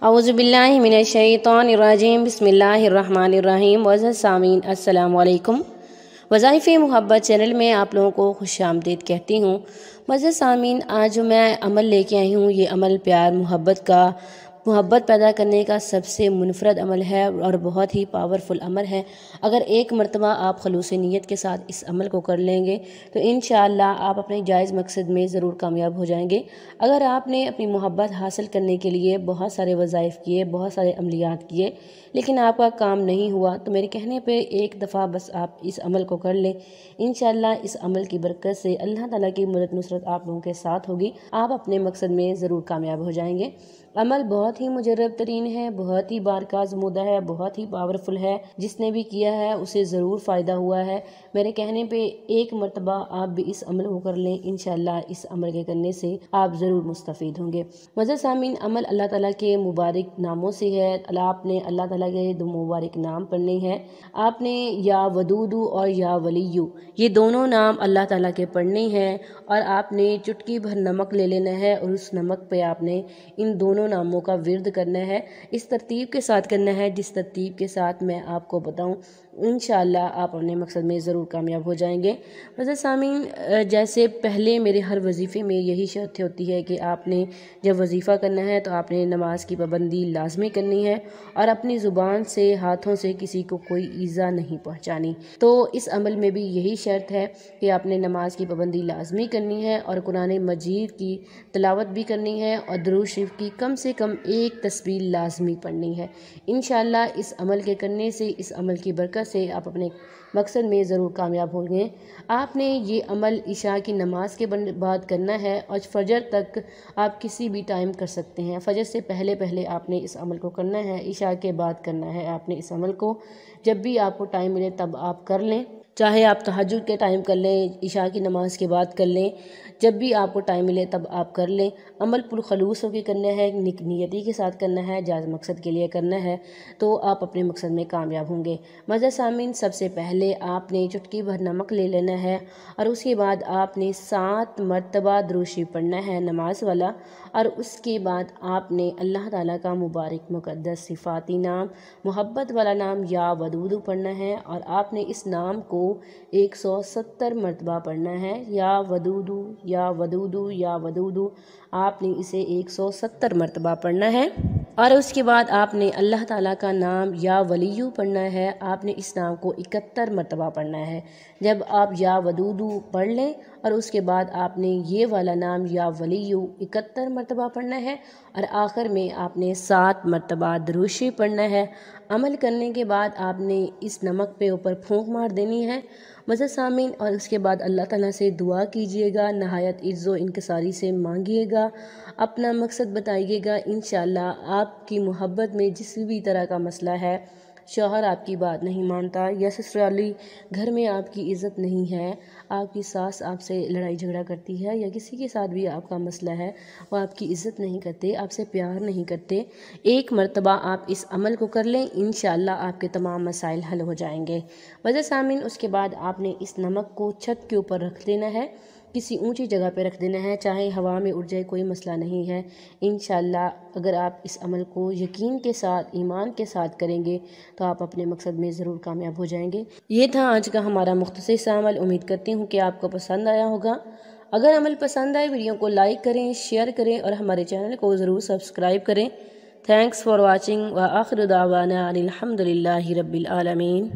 औज़ुबिल्लाहि मिनश्शैतानिर्रजीम बिस्मिल्लाहिर्रहमानिर्रहीम। वज़ सामीन अस्सलामु अलैकुम। वज़ाइफ़े मोहब्बत चैनल में आप लोगों को खुशामदीद कहती हूँ। वज़ सामीन, आज जो मैं अमल लेके आई हूँ, ये अमल प्यार मोहब्बत पैदा करने का सबसे मुनफ़रद अमल है और बहुत ही पावरफुल अमल है। अगर एक मरतबा आप खलूस नीयत के साथ इस अमल को कर लेंगे तो इंशाअल्लाह आप अपने जायज़ मकसद में ज़रूर कामयाब हो जाएंगे। अगर आपने अपनी मोहब्बत हासिल करने के लिए बहुत सारे वज़ाइफ़ किए, बहुत सारे अमलियात किए, लेकिन आपका काम नहीं हुआ, तो मेरे कहने पे एक दफ़ा बस आप इस अमल को कर लें। इंशाअल्लाह इस अमल की बरकत से अल्लाह ताला की मदद नुसरत आप लोगों के साथ होगी। आप अपने मकसद में ज़रूर कामयाब हो जाएंगे। अमल बहुत ही मुजर्रब तरीन है, बहुत ही बारका आज़मूदा है, बहुत ही पावरफुल है। जिसने भी किया है उसे ज़रूर फ़ायदा हुआ है। मेरे कहने पे एक मरतबा आप भी इस अमल को कर लें। इंशाअल्लाह इस अमल के करने से आप ज़रूर मुस्तफ़ीद होंगे। मज़े सामीन, अमल अल्लाह ताला के मुबारक नामों से है। आपने अल्लाह ताला के दो मुबारक नाम पढ़ने हैं। आपने या वदूदू और या वलीयू, ये दोनों नाम अल्लाह ताला के पढ़ने हैं और आपने चुटकी भर नमक ले लेना है और उस नमक पे आपने इन दोनों नामों का विर्द करना है। इस तरतीब के साथ करना है जिस तरतीब के साथ मैं आपको बताऊं। इंशाअल्लाह आप अपने मकसद में ज़रूर कामयाब हो जाएंगे। वज़ा सामीन, जैसे पहले मेरे हर वजीफ़े में यही शर्त होती है कि आपने जब वजीफ़ा करना है तो आपने नमाज की पाबंदी लाजमी करनी है और अपनी ज़ुबान से, हाथों से किसी को कोई ईज़ा नहीं पहुँचानी। तो इस अमल में भी यही शर्त है कि आपने नमाज की पाबंदी लाजमी करनी है और कुरान मजीद की तिलावत भी करनी है और दुरूद शरीफ की कम से कम एक तस्बीह लाजमी पढ़नी है। इंशाअल्लाह इस अमल के करने से, इस अमल की बरकत से आप अपने मकसद में ज़रूर कामयाब होंगे। आपने ये अमल इशा की नमाज के बाद करना है और फजर तक आप किसी भी टाइम कर सकते हैं। फजर से पहले पहले आपने इस अमल को करना है, इशा के बाद करना है आपने इस अमल को। जब भी आपको टाइम मिले तब आप कर लें, चाहे आप तहज्जुद के टाइम कर लें, इशा की नमाज के बाद कर लें, जब भी आपको टाइम मिले तब आप कर लें। अमल पुरखलूस होकर करना है, नियती के साथ करना है, जायज़ मकसद के लिए करना है, तो आप अपने मकसद में कामयाब होंगे। मज़ा सामीन, सबसे पहले आपने चुटकी भर नमक ले लेना है और उसके बाद आपने 7 मरतबा दुरूद शरीफ पढ़ना है नमाज वाला और उसके बाद आपने अल्लाह ताला का मुबारक मुक़द्दस सिफ़ाती नाम, मोहब्बत वाला नाम या वदूदू पढ़ना है और आपने इस नाम को 170 मरतबा पढ़ना है। या वदूदू या वदूदू या वदूदू, आपने इसे 170 मरतबा पढ़ना है और उसके बाद आपने अल्लाह ताला का नाम या वलीयू पढ़ना है। आपने इस नाम को 71 मरतबा पढ़ना है। जब आप या वदूदू पढ़ लें और उसके बाद आपने ये वाला नाम या वलीयू 71 मरतबा पढ़ना है और आखिर में आपने 7 मरतबा दुरूद शरीफ पढ़ना है। अमल करने के बाद आपने इस नमक पे ऊपर फूंक मार देनी है मज़ा सामीन, और उसके बाद अल्लाह ताला से दुआ कीजिएगा, नहायत इज़्ज़ो इनकिसारी से मांगिएगा, अपना मकसद बताइएगा। इंशाअल्लाह आपकी मोहब्बत में जिस भी तरह का मसला है, शौहर आपकी बात नहीं मानता या ससुराली घर में आपकी इज़्ज़त नहीं है, आपकी सास आपसे लड़ाई झगड़ा करती है या किसी के साथ भी आपका मसला है, वो आपकी इज़्ज़त नहीं करते, आपसे प्यार नहीं करते, एक मरतबा आप इस अमल को कर लें। इंशाअल्लाह आपके तमाम मसाइल हल हो जाएंगे। वज़ा सामीन, उसके बाद आपने इस नमक को छत के ऊपर रख देना है, किसी ऊंची जगह पे रख देना है, चाहे हवा में उड़ जाए कोई मसला नहीं है। इंशाअल्लाह अगर आप इस अमल को यकीन के साथ, ईमान के साथ करेंगे तो आप अपने मकसद में ज़रूर कामयाब हो जाएंगे। ये था आज का हमारा मुख्तसर सा अमल। उम्मीद करती हूँ कि आपको पसंद आया होगा। अगर अमल पसंद आए, वीडियो को लाइक करें, शेयर करें और हमारे चैनल को ज़रूर सब्सक्राइब करें। थैंक्स फॉर वॉचिंग व आखिर दावाना अनिल हम्दुलिल्लाहि रब्बिल आलमीन।